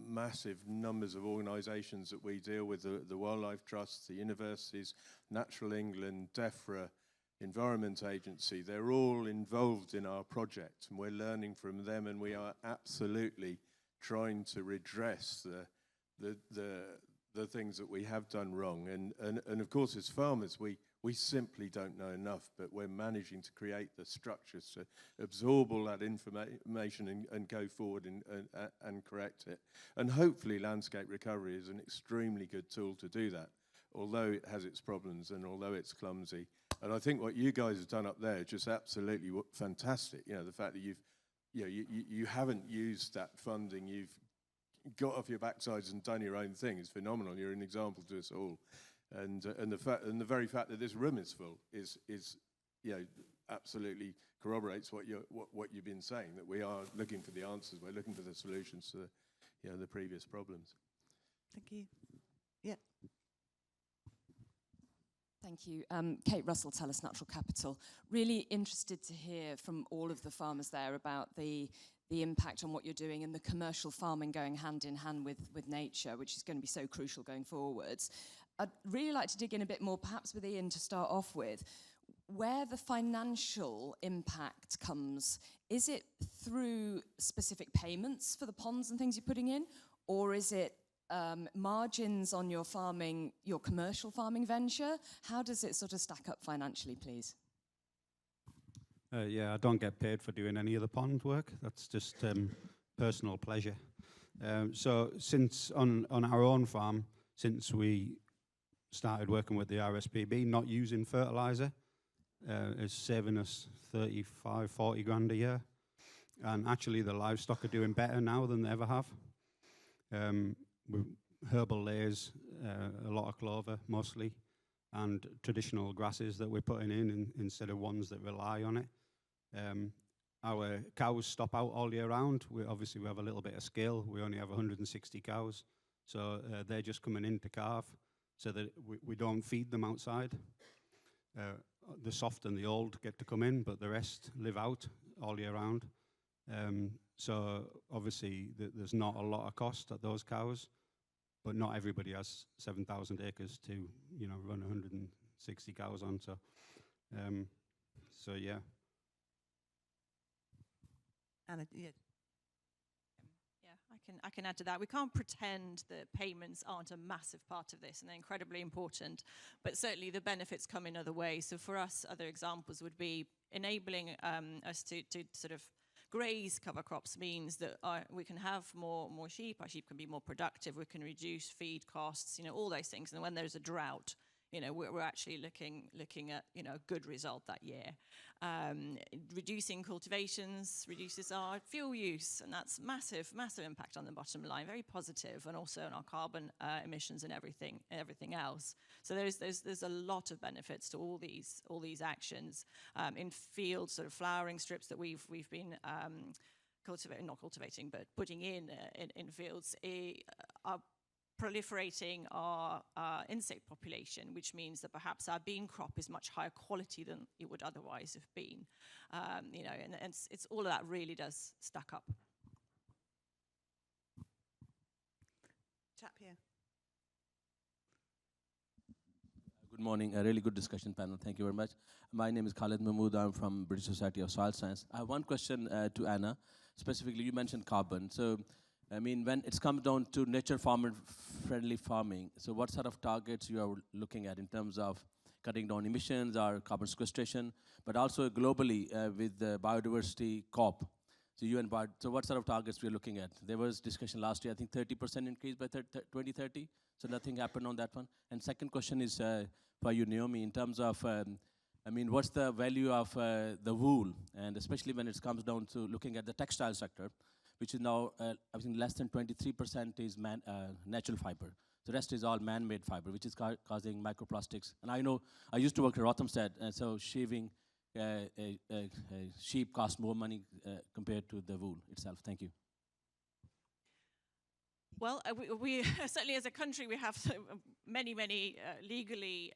massive numbers of organisations that we deal with, the Wildlife Trusts, the universities, Natural England, DEFRA, Environment Agency. They're all involved in our project, and we're learning from them, and we are absolutely trying to redress the things that we have done wrong. And of course, as farmers, we simply don't know enough, but we're managing to create the structures to absorb all that information and go forward and correct it. And hopefully landscape recovery is an extremely good tool to do that, although it has its problems and although it's clumsy. And I think what you guys have done up there is just absolutely fantastic. The fact that you haven't used that funding, you've got off your backsides and done your own thing is phenomenal. You're an example to us all. And the very fact that this room is full is absolutely corroborates what you've been saying, that we are looking for the answers, we're looking for the solutions to the previous problems. Thank you. Yeah. Thank you. Kate Russell, Tellus Natural Capital. Really interested to hear from all of the farmers there about the impact on what you're doing and the commercial farming going hand in hand with nature, which is going to be so crucial going forwards. I'd really like to dig in a bit more, perhaps with Ian to start off with, where the financial impact comes. Is it through specific payments for the ponds and things you're putting in, or is it margins on your farming, your commercial farming venture? How does it sort of stack up financially, please? Yeah, I don't get paid for doing any of the pond work. That's just personal pleasure. So since on our own farm, since we started working with the RSPB, not using fertiliser, is saving us 35, 40 grand a year. And actually the livestock are doing better now than they ever have. Herbal layers, a lot of clover mostly, and traditional grasses that we're putting in instead of ones that rely on it. Our cows stop out all year round. We have a little bit of scale. We only have 160 cows, so they're just coming in to calve, so that we don't feed them outside. The soft and the old get to come in, but the rest live out all year round. So obviously there's not a lot of cost at those cows, but not everybody has 7,000 acres to run 160 cows on. So yeah. Anna, yeah. I can add to that. We can't pretend that payments aren't a massive part of this, and they're incredibly important, but certainly the benefits come in other ways. So for us, other examples would be enabling us to sort of graze cover crops means that we can have more sheep. Our sheep can be more productive. We can reduce feed costs, all those things. And when there's a drought, we're actually looking at a good result that year. Reducing cultivations reduces our fuel use, and that's massive impact on the bottom line. Very positive, and also on our carbon emissions and everything else. So there's a lot of benefits to all these actions. In field sort of flowering strips that we've been not cultivating, but putting in fields are proliferating our insect population, which means that perhaps our bean crop is much higher quality than it would otherwise have been. You know, and it's all of that really does stack up. Chap here. Good morning. A really good discussion panel. Thank you very much. My name is Khalid Mahmood. I'm from British Society of Soil Science. I have one question to Anna. Specifically, you mentioned carbon. So, I mean, when it's come down to nature farmer-friendly farming, so what sort of targets you are looking at in terms of cutting down emissions or carbon sequestration, but also globally with the biodiversity COP? So so what sort of targets we're looking at? There was discussion last year, I think 30% increase by 2030. So nothing happened on that one. And second question is for you, Naomi, in terms of, I mean, what's the value of the wool? And especially when it comes down to looking at the textile sector, which is now, I think less than 23% is natural fiber. The rest is all man-made fiber, which is causing microplastics. And I know, I used to work at Rothamsted, and so shaving sheep costs more money compared to the wool itself. Thank you. Well, we certainly as a country, we have many legally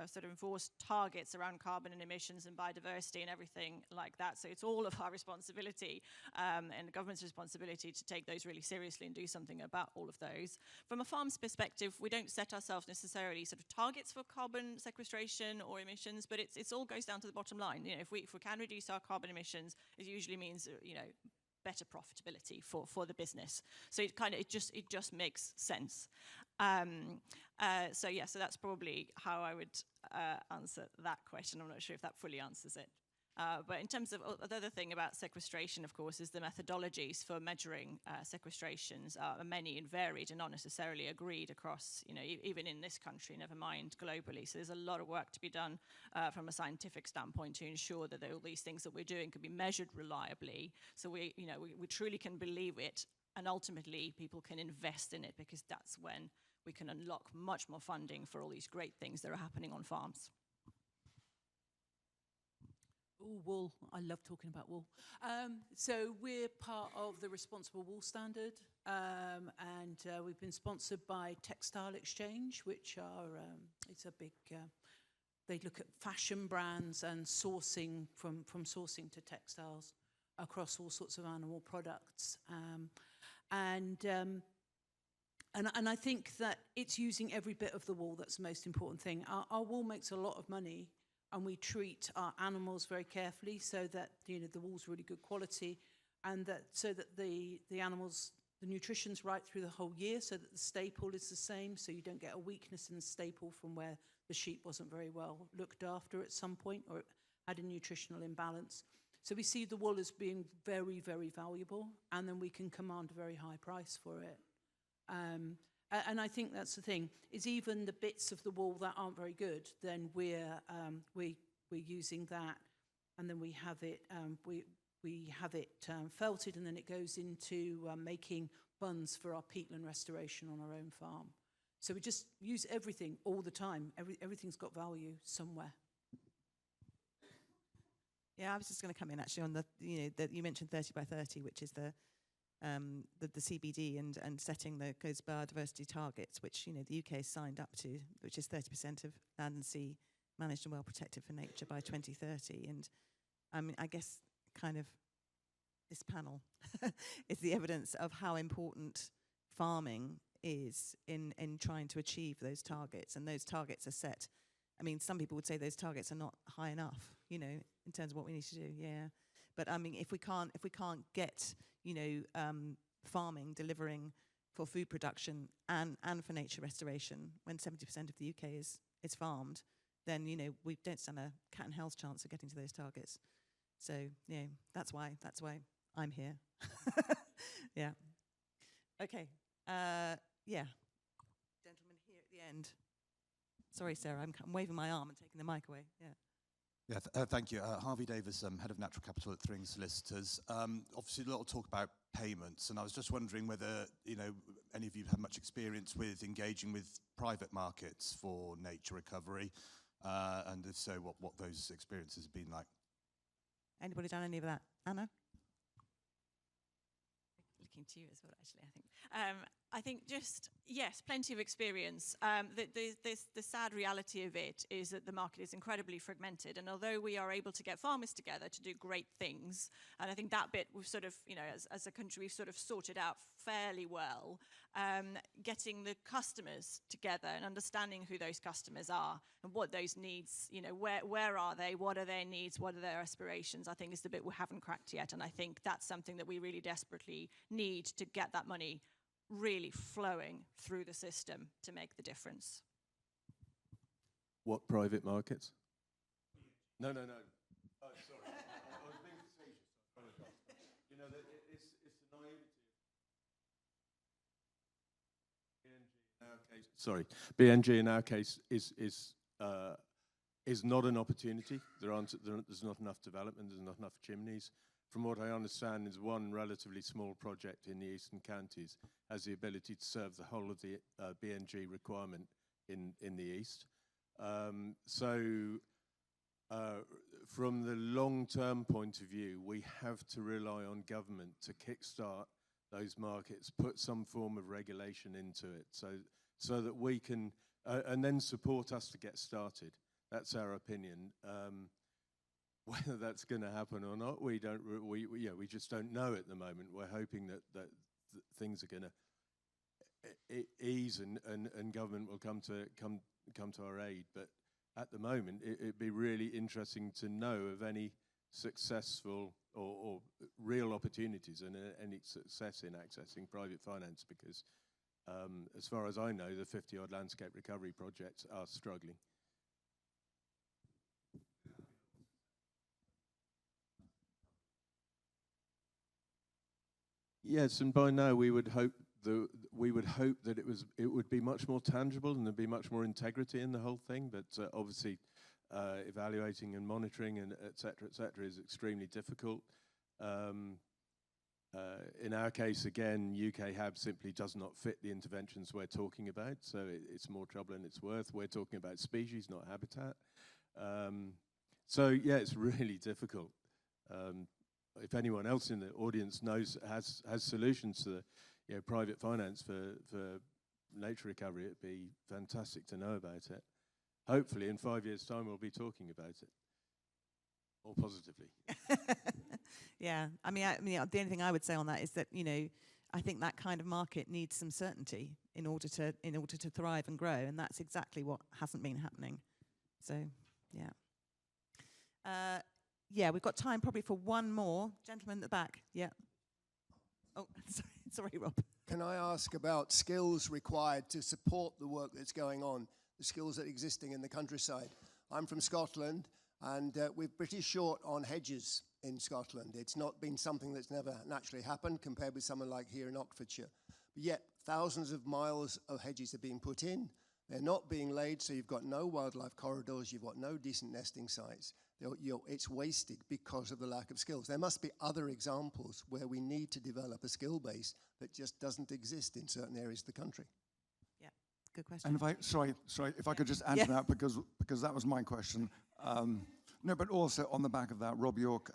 sort of enforced targets around carbon and emissions and biodiversity and everything like that. So it's all of our responsibility and the government's responsibility to take those really seriously and do something about all of those. From a farm's perspective, we don't set ourselves necessarily sort of targets for carbon sequestration or emissions, but it's all goes down to the bottom line. You know, if we can reduce our carbon emissions, it usually means, you know, better profitability for the business. So it just makes sense. So yeah, so that's probably how I would answer that question. I'm not sure if that fully answers it. But in terms of the other thing about sequestration, of course, is the methodologies for measuring sequestrations are many and varied and not necessarily agreed across, you know, even in this country, never mind globally. So there's a lot of work to be done from a scientific standpoint to ensure that all these things that we're doing can be measured reliably. So we truly can believe it, and ultimately people can invest in it, because that's when we can unlock much more funding for all these great things that are happening on farms. Oh, wool. I love talking about wool. So we're part of the Responsible Wool Standard, and we've been sponsored by Textile Exchange, which are, it's a big, they look at fashion brands and sourcing, from sourcing to textiles across all sorts of animal products. And I think that it's using every bit of the wool that's the most important thing. Our wool makes a lot of money, and we treat our animals very carefully so that, you know, the wool's really good quality, and that so that the animals, the nutrition's right through the whole year, so that the staple is the same, so you don't get a weakness in the staple from where the sheep wasn't very well looked after at some point, or it had a nutritional imbalance. So we see the wool as being very, very valuable, and then we can command a very high price for it. And I think that's the thing, is even the bits of the wool that aren't very good, then we're using that, and then we have it felted, and then it goes into making buns for our peatland restoration on our own farm. So we just use everything all the time. Everything's got value somewhere. Yeah, I was just going to come in actually on the, you know, that you mentioned 30 by 30, which is the CBD and setting those biodiversity targets, which, you know, the UK has signed up to, which is 30% of land and sea managed and well protected for nature by 2030. And I mean, I guess kind of this panel is the evidence of how important farming is in trying to achieve those targets. And those targets are set. I mean, some people would say those targets are not high enough, you know, in terms of what we need to do. Yeah. But I mean, if we can't get, you know, farming delivering for food production and for nature restoration, when 70% of the UK is farmed, then, you know, we don't stand a cat and hell's chance of getting to those targets. So yeah, that's why I'm here. Yeah. Okay. Yeah. Gentleman here at the end. Sorry, Sarah, I'm waving my arm and taking the mic away. Yeah. Yeah, thank you. Harvey Davis, Head of Natural Capital at Thring Solicitors. Obviously, a lot of talk about payments, and I was just wondering whether, you know, any of you have much experience with engaging with private markets for nature recovery, and if so, what those experiences have been like. Anybody done any of that? Anna? talking to you as well, actually, I think. I think just, yes, plenty of experience. The sad reality of it is that the market is incredibly fragmented. And although we are able to get farmers together to do great things, and I think that bit we've sort of, you know, as a country, we've sort of sorted out fairly well, getting the customers together and understanding who those customers are and what those needs, you know, where are they, what are their needs, what are their aspirations, I think is the bit we haven't cracked yet. And I think that's something that we really desperately need to get that money really flowing through the system to make the difference. What private markets? No. Oh, sorry. I was being facetious. You know, it's the naivety. BNG in our case, sorry, BNG in our case is not an opportunity. There's not enough development. There's not enough chimneys. From what I understand, is one relatively small project in the eastern counties has the ability to serve the whole of the BNG requirement in the east. From the long-term point of view, we have to rely on government to kickstart those markets, put some form of regulation into it, so that we can, and then support us to get started. That's our opinion. Whether that's going to happen or not, we just don't know at the moment. We're hoping that things are going to ease and government will come to our aid. But at the moment, it'd be really interesting to know of any successful or real opportunities and any success in accessing private finance, because as far as I know, the 50-odd landscape recovery projects are struggling. Yes, and by now we would hope that it would be much more tangible and there'd be much more integrity in the whole thing. But obviously, evaluating and monitoring and et cetera, is extremely difficult. In our case, again, UK HAB simply does not fit the interventions we're talking about, so it's more trouble than it's worth. We're talking about species, not habitat. So yeah, it's really difficult. If anyone else in the audience has solutions to private finance for nature recovery, it'd be fantastic to know about it. Hopefully, in 5 years' time, we'll be talking about it, or positively. Yeah, I mean, the only thing I would say on that is that I think that kind of market needs some certainty in order to thrive and grow, and that's exactly what hasn't been happening. So, yeah. Yeah, we've got time probably for one more. Gentleman at the back, yeah. Oh, sorry, Rob. Can I ask about skills required to support the work that's going on, the skills that are existing in the countryside? I'm from Scotland, and we're pretty short on hedges in Scotland. It's not been something that's never naturally happened compared with someone like here in Oxfordshire. But yet, thousands of miles of hedges are being put in. They're not being laid, so you've got no wildlife corridors, you've got no decent nesting sites. It's wasted because of the lack of skills. There must be other examples where we need to develop a skill base that just doesn't exist in certain areas of the country. Yeah, good question. And if I could just add to that, because that was my question. No, but also on the back of that, Rob York,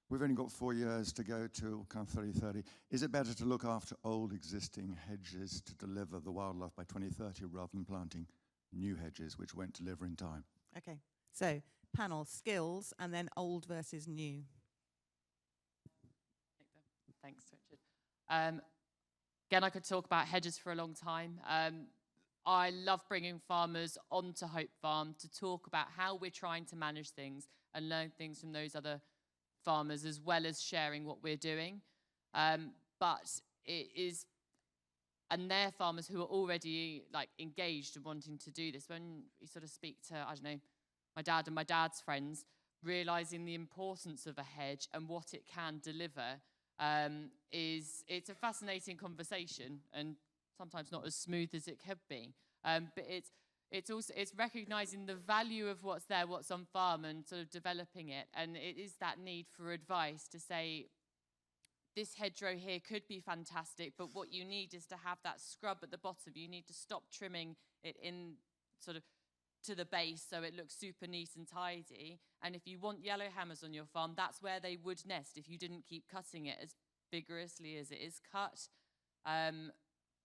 we've only got 4 years to go to kind of 2030. Is it better to look after old existing hedges to deliver the wildlife by 2030 rather than planting new hedges which won't deliver in time? Okay, so panel, skills, and then old versus new. Thanks, Richard. Again, I could talk about hedges for a long time. I love bringing farmers onto Hope Farm to talk about how we're trying to manage things and learn things from those other farmers, as well as sharing what we're doing. But it is, and they're farmers who are already engaged and wanting to do this. When we sort of speak to, I don't know, my dad and my dad's friends, realizing the importance of a hedge and what it can deliver, it's a fascinating conversation, and sometimes not as smooth as it could be. But it's recognizing the value of what's there, what's on farm, and sort of developing it. And it is that need for advice to say, this hedgerow here could be fantastic, but what you need is to have that scrub at the bottom. You need to stop trimming it in sort of to the base so it looks super neat and tidy. And if you want yellow hammers on your farm, that's where they would nest if you didn't keep cutting it. As vigorously as it is cut.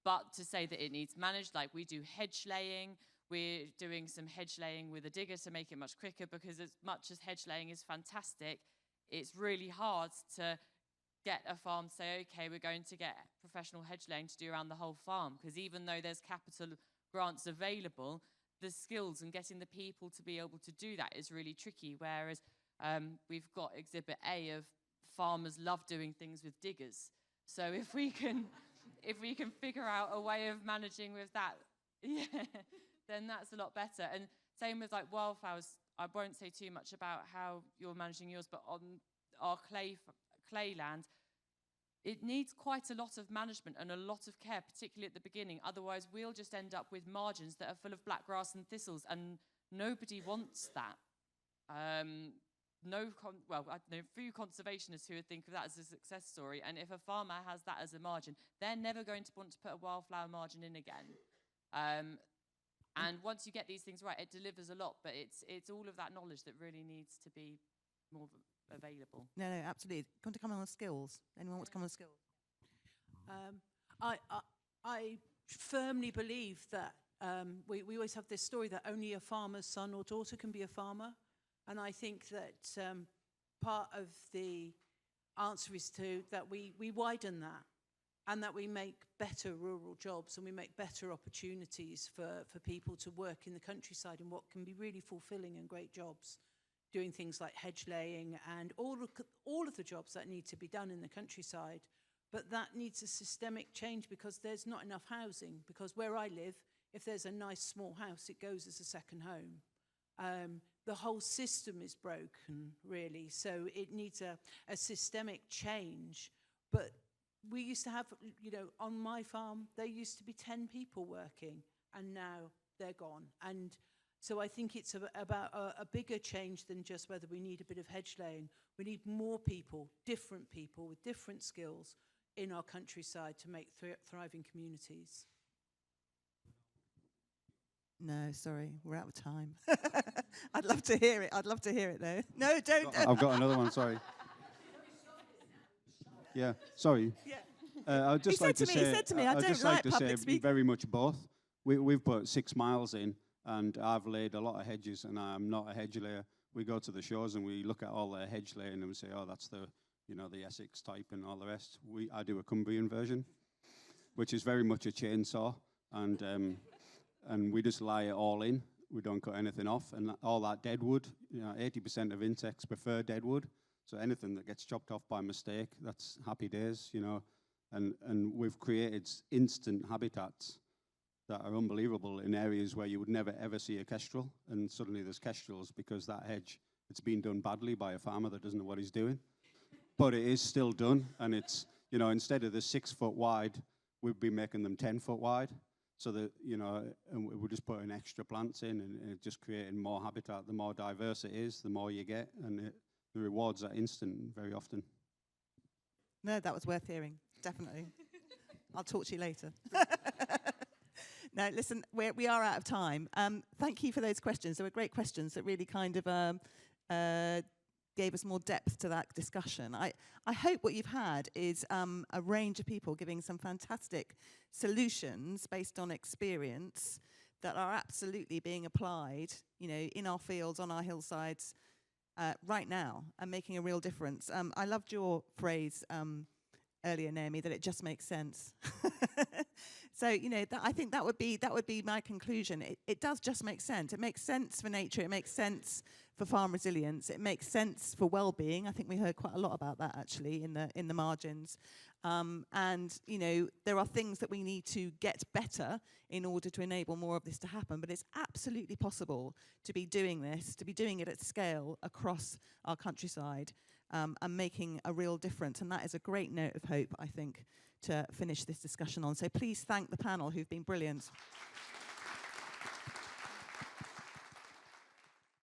But to say that it needs managed, like we do hedge laying, we're doing some hedge laying with a digger to make it much quicker, because as much as hedge laying is fantastic, it's really hard to get a farm to say, okay, we're going to get professional hedge laying to do around the whole farm, because even though there's capital grants available, the skills and getting the people to be able to do that is really tricky. Whereas we've got Exhibit A of farmers love doing things with diggers. So if we can figure out a way of managing with that, yeah, then that's a lot better. And same with like wildflowers. I won't say too much about how you're managing yours, but on our clay land, it needs quite a lot of management and a lot of care, particularly at the beginning. Otherwise, we'll just end up with margins that are full of black grass and thistles, and nobody wants that. I know few conservationists who would think of that as a success story, and if a farmer has that as a margin, they're never going to want to put a wildflower margin in again. And once you get these things right, it delivers a lot, but it's all of that knowledge that really needs to be more available. No, absolutely. Want to come on skills? Anyone want to come on skills? I firmly believe that we always have this story that only a farmer's son or daughter can be a farmer. And I think that part of the answer is that we widen that, and that we make better rural jobs, and we make better opportunities for people to work in the countryside in what can be really fulfilling and great jobs, doing things like hedge laying and all of the jobs that need to be done in the countryside. But that needs a systemic change, because there's not enough housing. Because where I live, if there's a nice small house, it goes as a second home. The whole system is broken, really. So it needs a systemic change. But we used to have, on my farm, there used to be 10 people working, and now they're gone. And so I think it's about a bigger change than just whether we need a bit of hedge laying. We need more people, different people with different skills in our countryside to make thriving communities. No, sorry, we're out of time. I'd love to hear it. I'd love to hear it, though. No, don't. I've got another one, sorry. Yeah, sorry. Yeah. I'd just like to say, he said to me, I don't like public speaking. Very much both. We've put 6 miles in, and I've laid a lot of hedges, and I'm not a hedge layer. We go to the shores and we look at all the hedge laying, and we say, oh, that's the Essex type and all the rest. I do a Cumbrian version, which is very much a chainsaw, and we just lie it all in. We don't cut anything off, and all that dead wood, 80% of insects prefer dead wood. So anything that gets chopped off by mistake, that's happy days, And we've created instant habitats that are unbelievable in areas where you would never, ever see a kestrel. And suddenly there's kestrels because that hedge, it's been done badly by a farmer that doesn't know what he's doing. But it is still done, and it's, instead of the 6 foot wide, we'd be making them 10 foot wide. So that, and we're just putting extra plants in and just creating more habitat. The more diverse it is, the more you get, and the rewards are instant very often. No, that was worth hearing, definitely. I'll talk to you later. No, listen, we are out of time. Thank you for those questions. They were great questions that really kind of gave us more depth to that discussion. I hope what you've had is a range of people giving some fantastic solutions based on experience that are absolutely being applied, in our fields, on our hillsides, right now, and making a real difference. I loved your phrase earlier, Naomi, that it just makes sense. So, I think that would be my conclusion. It does just make sense. It makes sense for nature. It makes sense for farm resilience. It makes sense for well-being. I think we heard quite a lot about that, actually, in the margins. And, there are things that we need to get better in order to enable more of this to happen. But it's absolutely possible to be doing this, to be doing it at scale across our countryside, and making a real difference. And that is a great note of hope, I think, to finish this discussion on. So please thank the panel who've been brilliant.